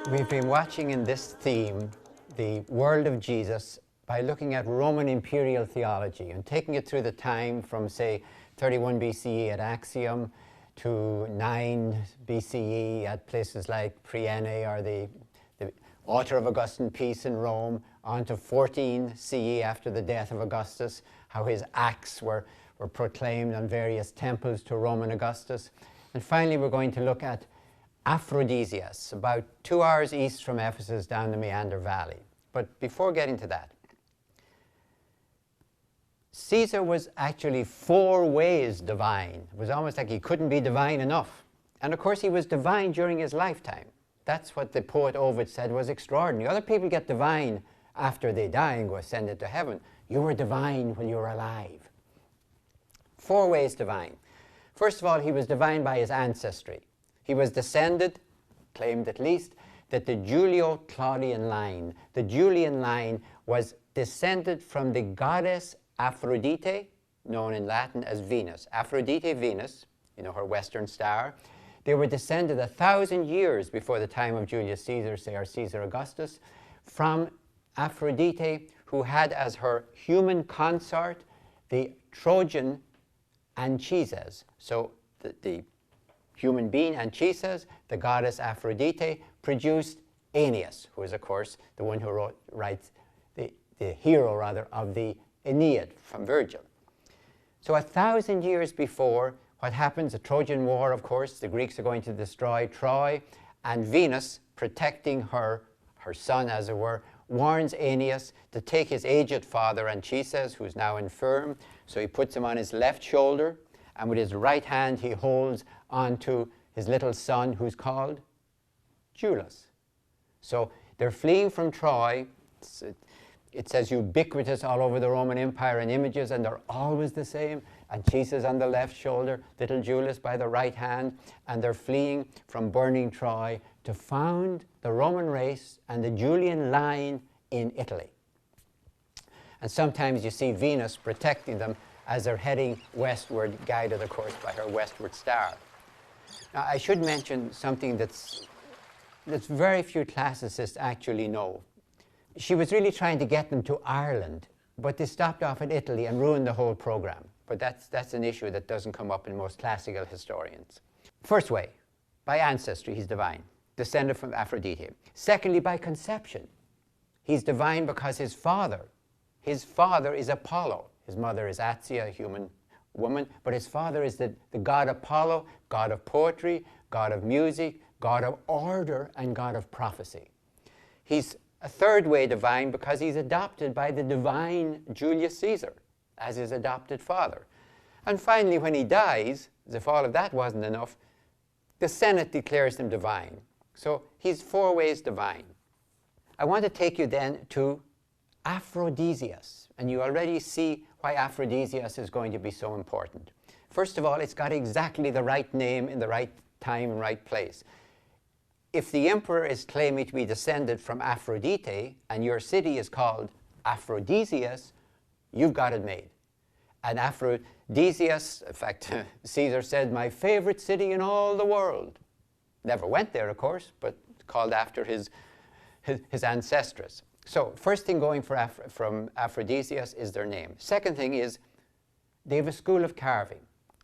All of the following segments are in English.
We've been watching in this theme the world of Jesus by looking at Roman imperial theology and taking it through the time from, say, 31 BCE at Axiom to 9 BCE at places like Priene or the altar of Augustan peace in Rome, on to 14 CE after the death of Augustus, how his acts were proclaimed on various temples to Roman Augustus. And finally, we're going to look at Aphrodisias, about 2 hours east from Ephesus down the Meander Valley. But before getting to that, Caesar was actually 4 ways divine. It was almost like he couldn't be divine enough. And of course, he was divine during his lifetime. That's what the poet Ovid said was extraordinary. Other people get divine after they die and go ascended to heaven. You were divine when you were alive. 4 ways divine. First of all, he was divine by his ancestry. He was descended, claimed at least, that the Julio-Claudian line, the Julian line, was descended from the goddess Aphrodite, known in Latin as Venus. Aphrodite, Venus, you know, her western star. They were descended 1,000 years before the time of Julius Caesar, say, or Caesar Augustus, from Aphrodite, who had as her human consort the Trojan Anchises. So the human being Anchises, the goddess Aphrodite, produced Aeneas, who is, of course, the one who writes the hero, rather, of the Aeneid from Virgil. So 1,000 years before, what happens? The Trojan War, of course, the Greeks are going to destroy Troy, and Venus, protecting her son, as it were, warns Aeneas to take his aged father Anchises, who's now infirm. So he puts him on his left shoulder, and with his right hand he holds onto his little son, who's called Julius. So they're fleeing from Troy. It says ubiquitous all over the Roman Empire in images, and they're always the same. Anchises on the left shoulder, little Julius by the right hand, and they're fleeing from burning Troy to found the Roman race and the Julian line in Italy. And sometimes you see Venus protecting them as they're heading westward, guided, of course, by her westward star. Now, I should mention something that's very few classicists actually know. She was really trying to get them to Ireland, but they stopped off at Italy and ruined the whole program. But that's an issue that doesn't come up in most classical historians. First way, by ancestry, he's divine, descended from Aphrodite. Secondly, by conception. He's divine because his father is Apollo. His mother is Atia, a human woman, but his father is the god Apollo, god of poetry, god of music, god of order, and god of prophecy. He's a third way divine because he's adopted by the divine Julius Caesar as his adopted father. And finally, when he dies, as if all of that wasn't enough, the Senate declares him divine. So he's 4 ways divine. I want to take you then to Aphrodisias, and you already see why Aphrodisias is going to be so important. First of all, it's got exactly the right name in the right time and right place. If the emperor is claiming to be descended from Aphrodite and your city is called Aphrodisias, you've got it made. And Aphrodisias, in fact, Caesar said, my favorite city in all the world. Never went there, of course, but called after his ancestress. So first thing going from Aphrodisias is their name. Second thing is they have a school of carving.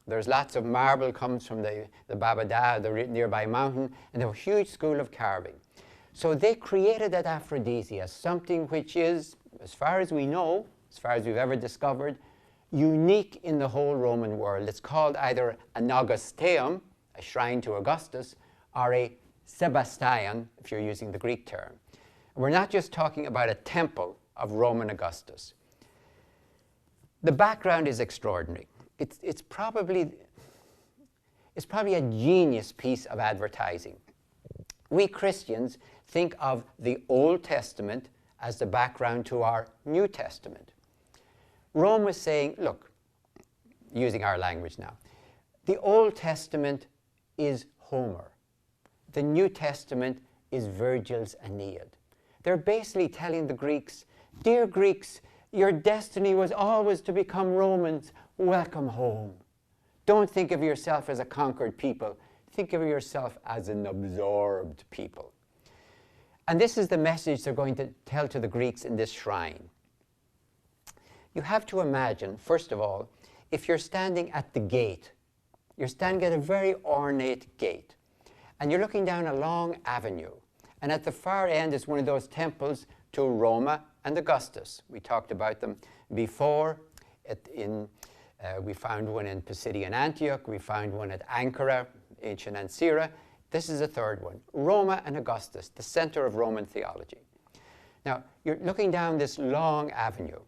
There's lots of marble comes from the Babada, the nearby mountain, and they have a huge school of carving. So they created at Aphrodisias something which is, as far as we know, as far as we've ever discovered, unique in the whole Roman world. It's called either an Augusteum, a shrine to Augustus, or a Sebastian, if you're using the Greek term. We're not just talking about a temple of Roman Augustus. The background is extraordinary. It's probably a genius piece of advertising. We Christians think of the Old Testament as the background to our New Testament. Rome was saying, look, using our language now, the Old Testament is Homer. The New Testament is Virgil's Aeneid. They're basically telling the Greeks, dear Greeks, your destiny was always to become Romans. Welcome home. Don't think of yourself as a conquered people. Think of yourself as an absorbed people. And this is the message they're going to tell to the Greeks in this shrine. You have to imagine, first of all, if you're standing at the gate, you're standing at a very ornate gate, and you're looking down a long avenue, and at the far end is one of those temples to Roma and Augustus. We talked about them before. We found one in Pisidian Antioch. We found one at Ankara, ancient Ankara. This is a third one, Roma and Augustus, the center of Roman theology. Now, you're looking down this long avenue.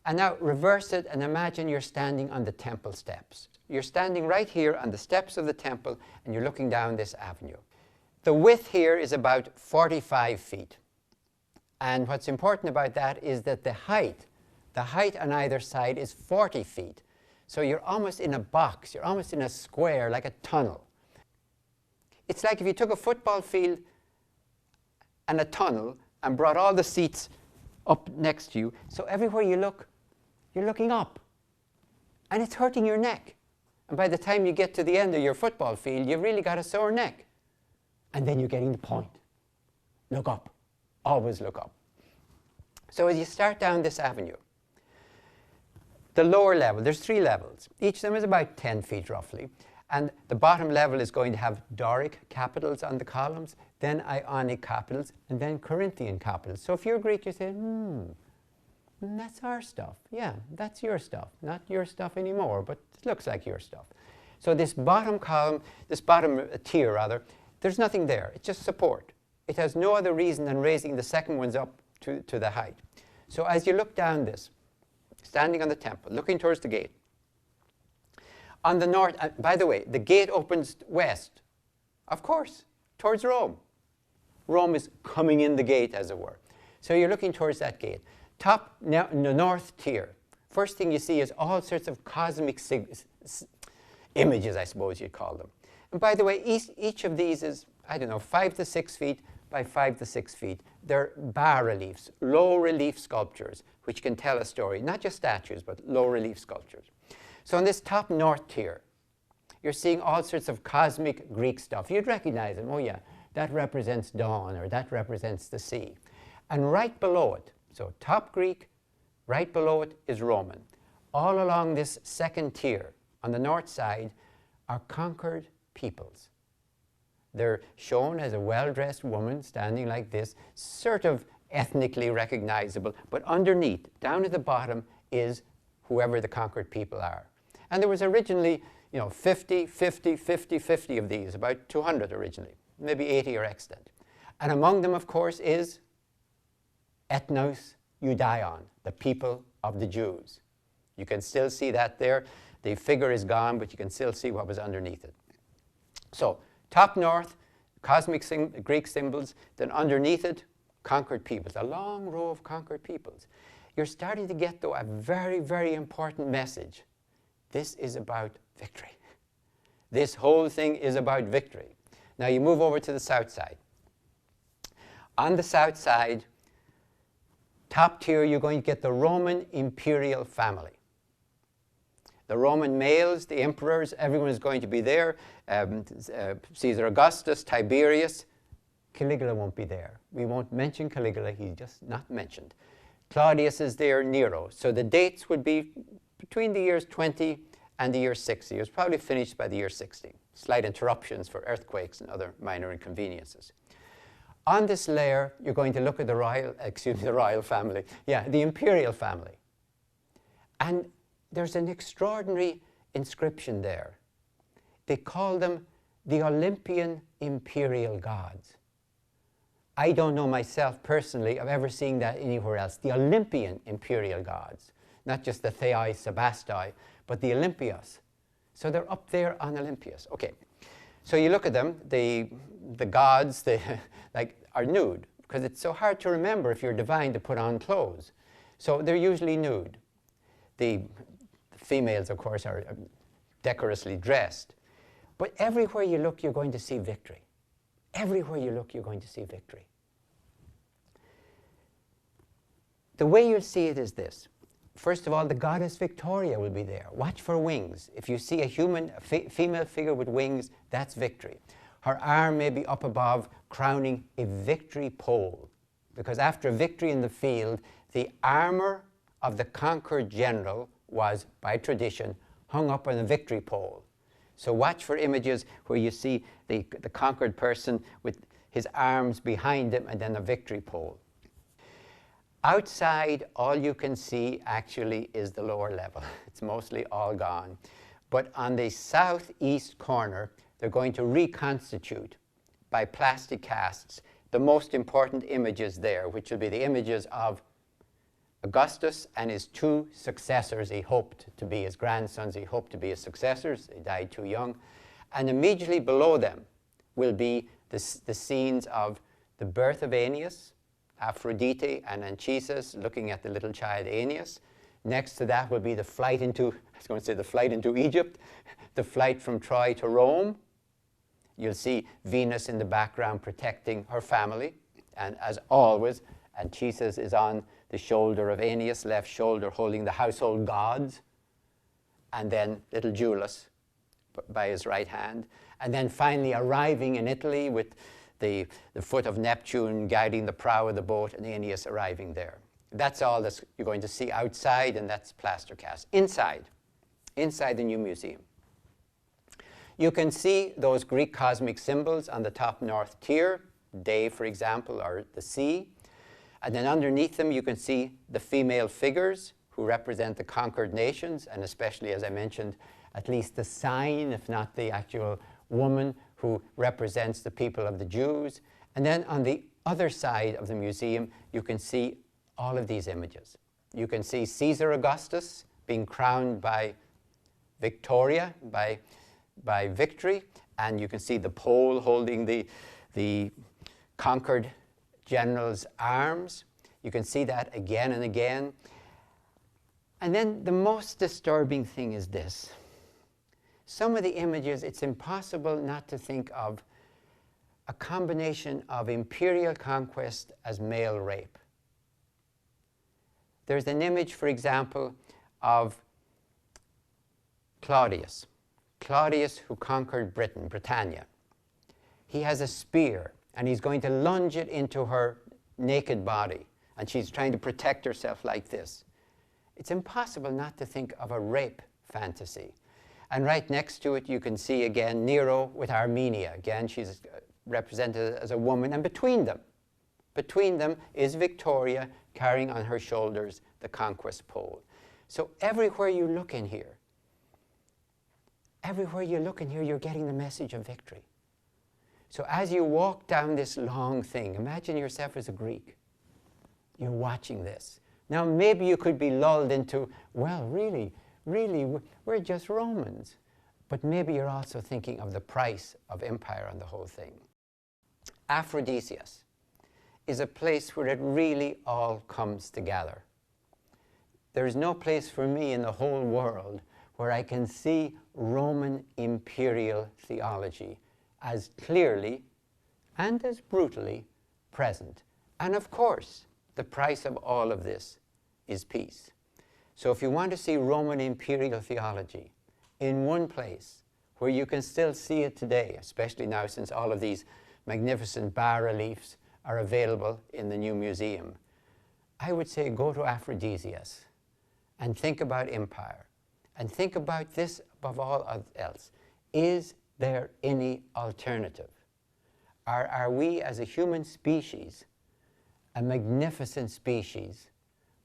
And now reverse it and imagine you're standing on the temple steps. You're standing right here on the steps of the temple and you're looking down this avenue. The width here is about 45 feet. And what's important about that is that the height on either side is 40 feet. So you're almost in a box, you're almost in a square, like a tunnel. It's like if you took a football field and a tunnel and brought all the seats up next to you. So everywhere you look, you're looking up. And it's hurting your neck. And by the time you get to the end of your football field, you've really got a sore neck. And then you're getting the point. Look up. Always look up. So as you start down this avenue, the lower level, there's 3 levels. Each of them is about 10 feet roughly. And the bottom level is going to have Doric capitals on the columns, then Ionic capitals, and then Corinthian capitals. So if you're Greek, you say, that's our stuff. Yeah, that's your stuff. Not your stuff anymore, but it looks like your stuff. So this bottom column, this bottom tier rather, there's nothing there. It's just support. It has no other reason than raising the second ones up to the height. So as you look down this, standing on the temple, looking towards the gate, on the north, by the way, the gate opens west, of course, towards Rome. Rome is coming in the gate, as it were. So you're looking towards that gate. Top, now, in the north tier, first thing you see is all sorts of cosmic images, I suppose you'd call them. And by the way, each of these is, 5 to 6 feet by 5 to 6 feet. They're bas-reliefs, low-relief sculptures, which can tell a story. Not just statues, but low-relief sculptures. So in this top north tier, you're seeing all sorts of cosmic Greek stuff. You'd recognize them. Oh yeah, that represents dawn, or that represents the sea. And right below it, so top Greek, right below it is Roman. All along this second tier, on the north side, are conquered peoples. They're shown as a well-dressed woman standing like this, sort of ethnically recognizable, but underneath, down at the bottom, is whoever the conquered people are. And there was originally, 50, 50, 50, 50 of these, about 200 originally, maybe 80 are extant. And among them, of course, is ethnos Judaion, the people of the Jews. You can still see that there. The figure is gone, but you can still see what was underneath it. So, top north, cosmic Greek symbols, then underneath it, conquered peoples, a long row of conquered peoples. You're starting to get, though, a very, very important message. This is about victory. This whole thing is about victory. Now you move over to the south side. On the south side, top tier, you're going to get the Roman imperial family. The Roman males, the emperors, everyone is going to be there. Caesar Augustus, Tiberius. Caligula won't be there. We won't mention Caligula, he's just not mentioned. Claudius is there, Nero. So the dates would be between the years 20 and the year 60. It was probably finished by the year 60. Slight interruptions for earthquakes and other minor inconveniences. On this layer, you're going to look at the royal family. Yeah, the imperial family. And there's an extraordinary inscription there. They call them the Olympian imperial gods. I don't know myself personally of ever seeing that anywhere else. The Olympian imperial gods, not just the Theoi Sebastai, but the Olympios. So they're up there on Olympius. Okay, so you look at them, the gods, are nude, because it's so hard to remember if you're divine to put on clothes. So they're usually nude. The females, of course, are decorously dressed. But everywhere you look, you're going to see victory. Everywhere you look, you're going to see victory. The way you'll see it is this. First of all, the goddess Victoria will be there. Watch for wings. If you see a female figure with wings, that's victory. Her arm may be up above, crowning a victory pole. Because after a victory in the field, the armor of the conquered general was, by tradition, hung up on the victory pole. So watch for images where you see the conquered person with his arms behind him and then a victory pole. Outside, all you can see actually is the lower level. It's mostly all gone. But on the southeast corner, they're going to reconstitute by plastic casts the most important images there, which will be the images of Augustus and his two successors. He hoped to be his grandsons. He hoped to be his successors. They died too young. And immediately below them will be the scenes of the birth of Aeneas, Aphrodite and Anchises looking at the little child Aeneas. Next to that will be the flight into, I was going to say the flight into Egypt, the flight from Troy to Rome. You'll see Venus in the background protecting her family. And as always, Anchises is on the shoulder of Aeneas, left shoulder holding the household gods. And then little Julius by his right hand. And then finally arriving in Italy with the foot of Neptune guiding the prow of the boat and Aeneas arriving there. That's all that you're going to see outside, and that's plaster cast. Inside the new museum, you can see those Greek cosmic symbols on the top north tier, day, for example, or the sea. And then underneath them, you can see the female figures who represent the conquered nations, and especially, as I mentioned, at least the sign, if not the actual woman, who represents the people of the Jews. And then on the other side of the museum, you can see all of these images. You can see Caesar Augustus being crowned by Victoria, by victory, and you can see the pole holding the conquered general's arms. You can see that again and again. And then the most disturbing thing is this. Some of the images, it's impossible not to think of a combination of imperial conquest as male rape. There's an image, for example, of Claudius who conquered Britain, Britannia. He has a spear, and he's going to lunge it into her naked body, and she's trying to protect herself like this. It's impossible not to think of a rape fantasy. And right next to it, you can see again Nero with Armenia. Again, she's represented as a woman. And between them is Victoria carrying on her shoulders the conquest pole. So everywhere you look in here, you're getting the message of victory. So as you walk down this long thing, imagine yourself as a Greek. You're watching this. Now, maybe you could be lulled into, well, really, we're just Romans. But maybe you're also thinking of the price of empire on the whole thing. Aphrodisias is a place where it really all comes together. There is no place for me in the whole world where I can see Roman imperial theology as clearly and as brutally present. And of course, the price of all of this is peace. So if you want to see Roman imperial theology in one place where you can still see it today, especially now since all of these magnificent bas-reliefs are available in the new museum, I would say go to Aphrodisias and think about empire and think about this above all else. Is there any alternative? Are we as a human species a magnificent species,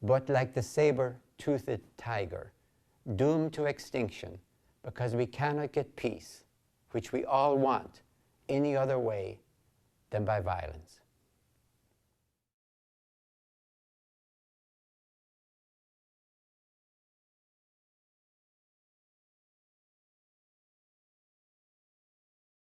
but like the saber-toothed tiger, doomed to extinction because we cannot get peace, which we all want, any other way than by violence?